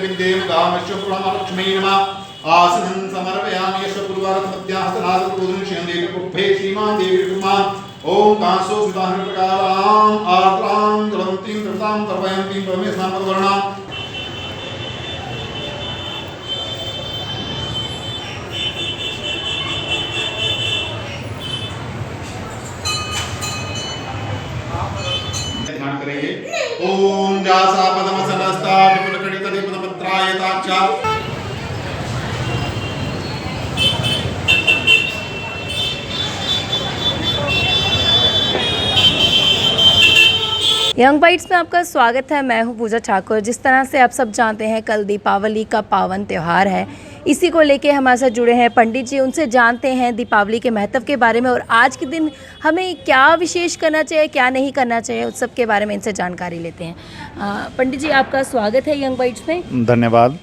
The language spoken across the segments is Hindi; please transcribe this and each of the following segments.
विद्येम गामश्चपुरमलक्ष्मी नमः आसनं समर्पयामि यशपुरवारतमध्याहसनादपुरुषं देवपुष्पे श्रीमान् देवी कुमार ओम कांसो विदाहन प्रकारां आत्रां ज्वलन्तीं कृतां तर्पयन्तीं परमेशां पदवर्णां ध्यान करेंगे। ओम जासा पदमसनस्ता विपुलकटितदीपदपत्रायताक्षा यंग बाइट्स में आपका स्वागत है। मैं हूं पूजा ठाकुर। जिस तरह से आप सब जानते हैं कल दीपावली का पावन त्यौहार है, इसी को लेके हमारे साथ जुड़े हैं पंडित जी। उनसे जानते हैं दीपावली के महत्व के बारे में और आज के दिन हमें क्या विशेष करना चाहिए, क्या नहीं करना चाहिए, उस सब के बारे में इनसे जानकारी लेते हैं। पंडित जी, आपका स्वागत है यंग बाइट्स में। धन्यवाद।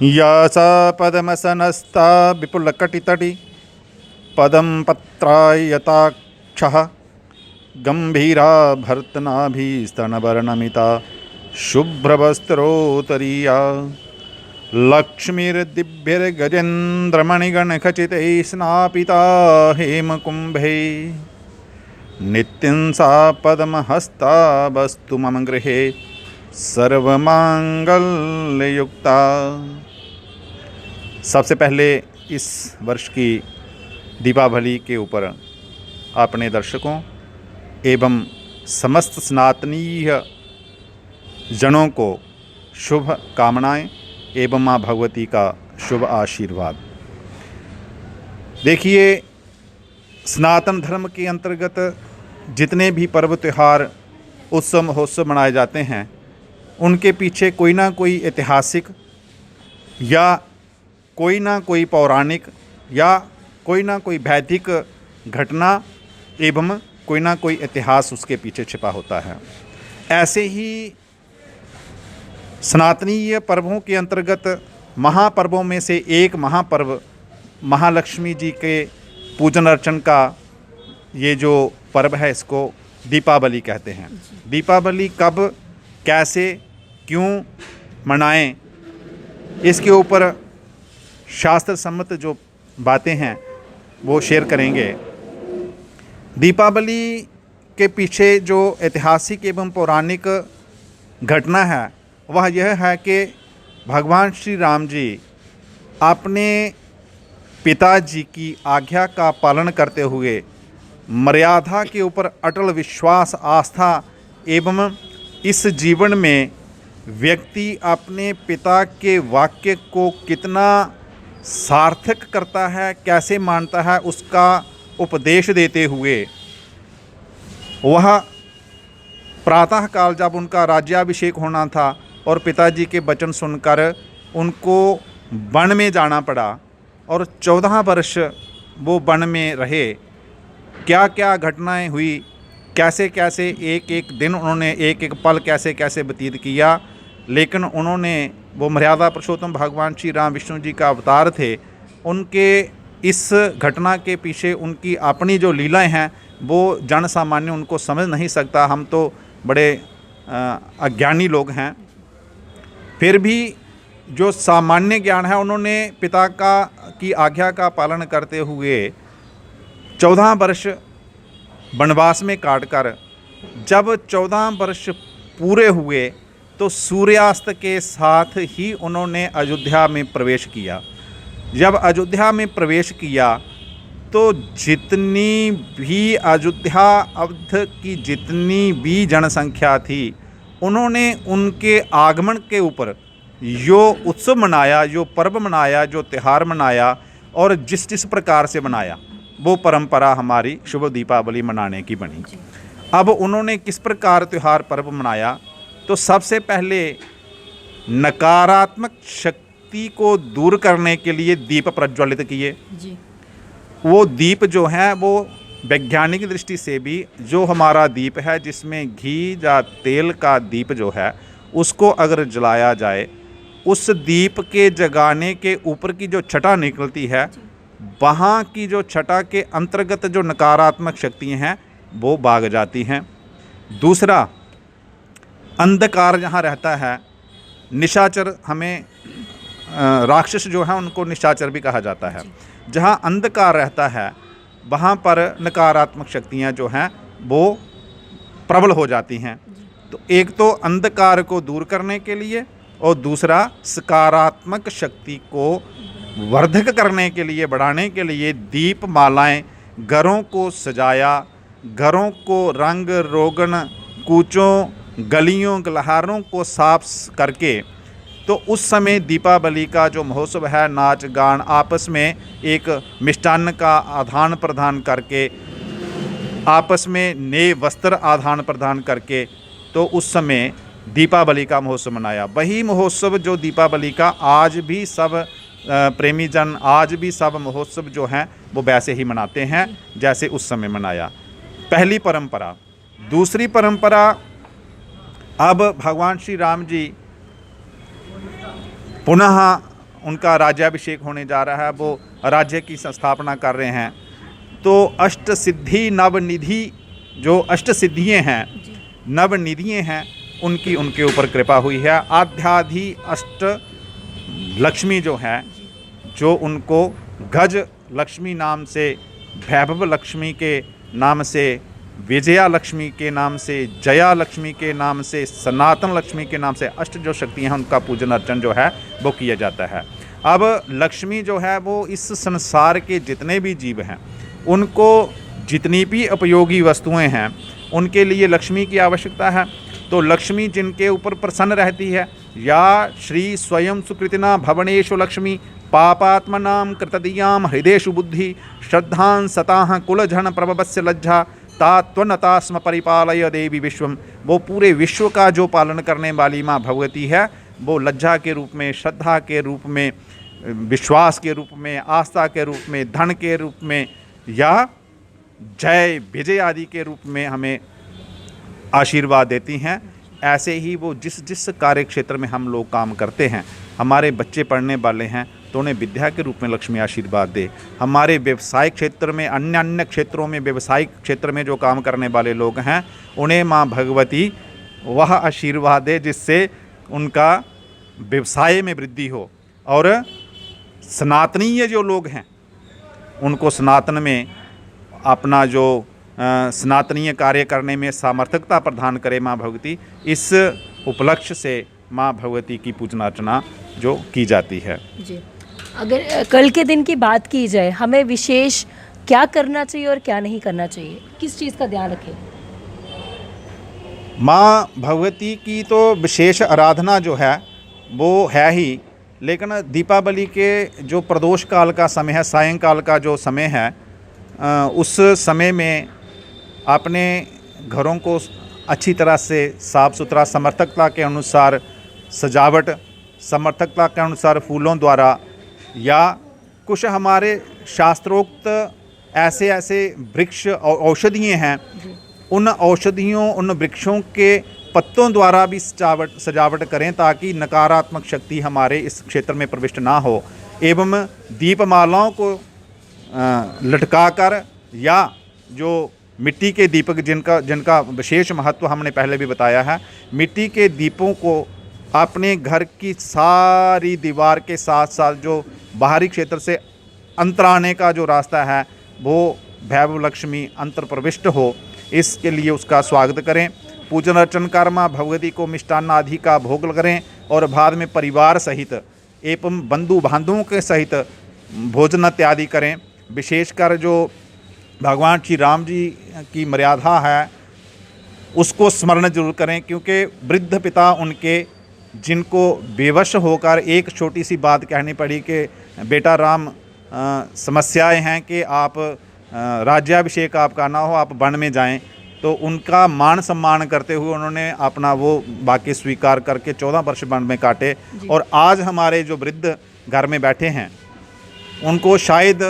या सा पदमसनस्ता विपुलकटितटी पदम पत्रायताक्षः गंभीरा भर्तनाभिस्तनवर्णमिता शुभ्रवस्त्रोत्तरीया लक्ष्मीर्दिव्यैर्गजेन्द्रमणिगणखचितैः स्नापिता हेमकुम्भे नित्यं सा पद्महस्ता वस्तु मम गृहे सर्वमांगल्ययुक्ता। सबसे पहले इस वर्ष की दीपावली के ऊपर अपने दर्शकों एवं समस्त सनातनीय जनों को शुभ कामनाएं एवं माँ भगवती का शुभ आशीर्वाद। देखिए, सनातन धर्म के अंतर्गत जितने भी पर्व त्यौहार उत्सव महोत्सव मनाए जाते हैं, उनके पीछे कोई ना कोई ऐतिहासिक या कोई ना कोई पौराणिक या कोई ना कोई वैदिक घटना एवं कोई ना कोई इतिहास उसके पीछे छिपा होता है। ऐसे ही सनातनीय पर्वों के अंतर्गत महापर्वों में से एक महापर्व महालक्ष्मी जी के पूजन अर्चन का ये जो पर्व है, इसको दीपावली कहते हैं। दीपावली कब, कैसे, क्यों मनाएं, इसके ऊपर शास्त्र सम्मत जो बातें हैं वो शेयर करेंगे। दीपावली के पीछे जो ऐतिहासिक एवं पौराणिक घटना है वह यह है कि भगवान श्री राम जी अपने पिताजी की आज्ञा का पालन करते हुए मर्यादा के ऊपर अटल विश्वास, आस्था एवं इस जीवन में व्यक्ति अपने पिता के वाक्य को कितना सार्थक करता है, कैसे मानता है, उसका उपदेश देते हुए वह प्रातःकाल जब उनका राज्याभिषेक होना था और पिताजी के वचन सुनकर उनको वन में जाना पड़ा और 14 वर्ष वो वन में रहे। क्या क्या घटनाएं हुई, कैसे कैसे एक एक दिन उन्होंने, एक एक पल कैसे कैसे व्यतीत किया, लेकिन उन्होंने वो मर्यादा पुरुषोत्तम भगवान श्री राम विष्णु जी का अवतार थे। उनके इस घटना के पीछे उनकी अपनी जो लीलाएं हैं वो जन सामान्य उनको समझ नहीं सकता। हम तो बड़े अज्ञानी लोग हैं, फिर भी जो सामान्य ज्ञान है उन्होंने पिता की आज्ञा का पालन करते हुए 14 वर्ष वनवास में काटकर जब 14 वर्ष पूरे हुए तो सूर्यास्त के साथ ही उन्होंने अयोध्या में प्रवेश किया। जब अयोध्या में प्रवेश किया तो जितनी भी अयोध्या अवध की जितनी भी जनसंख्या थी, उन्होंने उनके आगमन के ऊपर जो उत्सव मनाया, जो पर्व मनाया, जो त्यौहार मनाया और जिस जिस प्रकार से मनाया, वो परंपरा हमारी शुभ दीपावली मनाने की बनी। अब उन्होंने किस प्रकार त्यौहार पर्व मनाया, तो सबसे पहले नकारात्मक शक्ति को दूर करने के लिए दीप प्रज्वलित किए जी। वो दीप जो है वो वैज्ञानिक दृष्टि से भी जो हमारा दीप है, जिसमें घी या तेल का दीप जो है उसको अगर जलाया जाए, उस दीप के जगाने के ऊपर की जो छटा निकलती है, वहाँ की जो छटा के अंतर्गत जो नकारात्मक शक्तियाँ हैं वो भाग जाती हैं। दूसरा, अंधकार जहाँ रहता है, निशाचर हमें राक्षस जो है उनको निशाचर भी कहा जाता है। जहाँ अंधकार रहता है वहाँ पर नकारात्मक शक्तियाँ जो हैं वो प्रबल हो जाती हैं। तो एक तो अंधकार को दूर करने के लिए और दूसरा सकारात्मक शक्ति को वर्धक करने के लिए, बढ़ाने के लिए दीप मालाएं घरों को सजाया, घरों को रंग रोगन कूचों गलियों गलहारों को साफ करके, तो उस समय दीपावली का जो महोत्सव है, नाच गान, आपस में एक मिष्टान्न का आदान प्रदान करके, आपस में नए वस्त्र आदान प्रदान करके, तो उस समय दीपावली का महोत्सव मनाया। वही महोत्सव जो दीपावली का आज भी सब प्रेमी जन, आज भी सब महोत्सव जो हैं वो वैसे ही मनाते हैं जैसे उस समय मनाया। पहली परंपरा। दूसरी परंपरा, अब भगवान श्री राम जी पुनः उनका राज्याभिषेक होने जा रहा है, वो राज्य की स्थापना कर रहे हैं। तो अष्ट सिद्धि नवनिधि, जो अष्ट सिद्धियाँ हैं, नवनिधियाँ हैं, उनकी उनके ऊपर कृपा हुई है। आध्याधि अष्ट लक्ष्मी जो है, जो उनको गज लक्ष्मी नाम से, वैभव लक्ष्मी के नाम से, विजया लक्ष्मी के नाम से, जया लक्ष्मी के नाम से, सनातन लक्ष्मी के नाम से अष्ट जो शक्तियाँ हैं उनका पूजन अर्चन जो है वो किया जाता है। अब लक्ष्मी जो है वो इस संसार के जितने भी जीव हैं उनको जितनी भी उपयोगी वस्तुएं हैं उनके लिए लक्ष्मी की आवश्यकता है। तो लक्ष्मी जिनके ऊपर प्रसन्न रहती है, या श्री स्वयं सुकृतिना भवनेषु लक्ष्मी पापात्मनां कृतदीयां हृदेषु बुद्धि श्रद्धां सताः कुलजन प्रभवस्य लज्जा तात्वनता स्म परिपालय देवी विश्वम। वो पूरे विश्व का जो पालन करने वाली माँ भगवती है, वो लज्जा के रूप में, श्रद्धा के रूप में, विश्वास के रूप में, आस्था के रूप में, धन के रूप में, या जय विजय आदि के रूप में हमें आशीर्वाद देती हैं। ऐसे ही वो जिस जिस कार्य क्षेत्र में हम लोग काम करते हैं, हमारे बच्चे पढ़ने वाले हैं तो उन्हें विद्या के रूप में लक्ष्मी आशीर्वाद दे। हमारे व्यवसायिक क्षेत्र में, अन्य अन्य क्षेत्रों में, व्यवसायिक क्षेत्र में जो काम करने वाले लोग हैं उन्हें माँ भगवती वह आशीर्वाद दे जिससे उनका व्यवसाय में वृद्धि हो। और सनातनीय जो लोग हैं उनको सनातन में अपना जो सनातनीय कार्य करने में सामर्थ्यता प्रदान करे माँ भगवती। इस उपलक्ष्य से माँ भगवती की पूजना अर्चना जो की जाती है। जी, अगर कल के दिन की बात की जाए, हमें विशेष क्या करना चाहिए और क्या नहीं करना चाहिए, किस चीज़ का ध्यान रखें? माँ भगवती की तो विशेष आराधना जो है वो है ही, लेकिन दीपावली के जो प्रदोष काल का समय है, सायंकाल का जो समय है, उस समय में अपने घरों को अच्छी तरह से साफ़ सुथरा, समर्थकता के अनुसार सजावट, समर्थकता के अनुसार फूलों द्वारा, या कुछ हमारे शास्त्रोक्त ऐसे ऐसे वृक्ष और औषधियाँ हैं, उन औषधियों, उन वृक्षों के पत्तों द्वारा भी सजावट करें ताकि नकारात्मक शक्ति हमारे इस क्षेत्र में प्रविष्ट ना हो। एवं दीपमालाओं को लटकाकर, या जो मिट्टी के दीपक जिनका विशेष महत्व हमने पहले भी बताया है, मिट्टी के दीपों को अपने घर की सारी दीवार के साथ साथ जो बाहरी क्षेत्र से अंतर आने का जो रास्ता है वो वैभव लक्ष्मी अंतर प्रविष्ट हो, इसके लिए उसका स्वागत करें। पूजन अर्चन कर माँ भगवती को मिष्टान्न आदि का भोग करें और बाद में परिवार सहित एवं बंधु बांधवों के सहित भोजन इत्यादि करें। विशेषकर जो भगवान श्री राम जी की मर्यादा है उसको स्मरण जरूर करें, क्योंकि वृद्ध पिता उनके, जिनको बेवश होकर एक छोटी सी बात कहनी पड़ी कि बेटा राम, समस्याएं हैं कि आप राज्याभिषेक आपका ना हो, आप वन में जाएं, तो उनका मान सम्मान करते हुए उन्होंने अपना वो वाक्य स्वीकार करके 14 वर्ष वन में काटे। और आज हमारे जो वृद्ध घर में बैठे हैं उनको शायद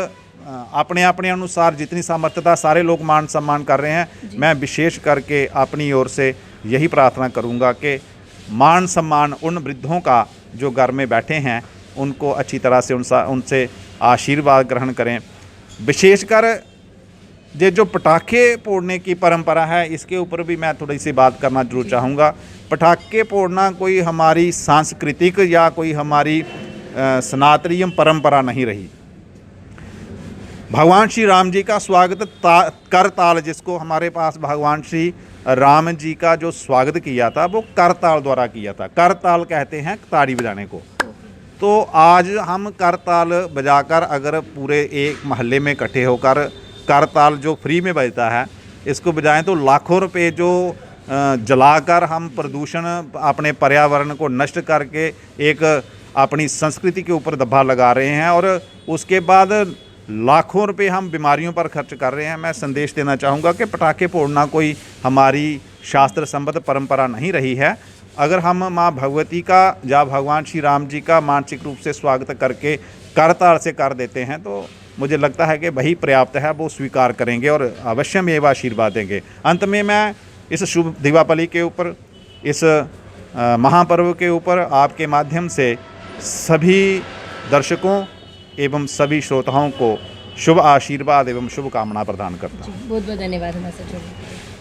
अपने अपने अनुसार जितनी सामर्थ्यता सारे लोग मान सम्मान कर रहे हैं। मैं विशेष करके अपनी ओर से यही प्रार्थना करूंगा कि मान सम्मान उन वृद्धों का जो घर में बैठे हैं उनको अच्छी तरह से उनसे आशीर्वाद ग्रहण करें। विशेषकर जो पटाखे फोड़ने की परंपरा है, इसके ऊपर भी मैं थोड़ी सी बात करना जरूर चाहूँगा पटाखे फोड़ना कोई हमारी सांस्कृतिक या कोई हमारी सनातनीय परंपरा नहीं रही। भगवान श्री राम जी का स्वागत करताल, जिसको हमारे पास भगवान श्री राम जी का जो स्वागत किया था वो करताल द्वारा किया था। करताल कहते हैं ताड़ी बजाने को। तो आज हम करताल बजाकर अगर पूरे एक महल्ले में इकट्ठे होकर करताल जो फ्री में बजता है इसको बजाएं तो लाखों रुपए जो जलाकर हम प्रदूषण अपने पर्यावरण को नष्ट करके एक अपनी संस्कृति के ऊपर दबा लगा रहे हैं और उसके बाद लाखों रुपए हम बीमारियों पर खर्च कर रहे हैं। मैं संदेश देना चाहूँगा कि पटाखे फोड़ना कोई हमारी शास्त्र संबद्ध परंपरा नहीं रही है। अगर हम माँ भगवती का या भगवान श्री राम जी का मानसिक रूप से स्वागत करके करताल से कर देते हैं तो मुझे लगता है कि वही पर्याप्त है, वो स्वीकार करेंगे और अवश्य में एवं आशीर्वाद देंगे। अंत में मैं इस शुभ दीपावली के ऊपर, इस महापर्व के ऊपर आपके माध्यम से सभी दर्शकों एवं सभी श्रोताओं को शुभ आशीर्वाद एवं शुभकामना प्रदान करता हूँ। बहुत बहुत धन्यवाद हमारे साथ जुड़ने के लिए।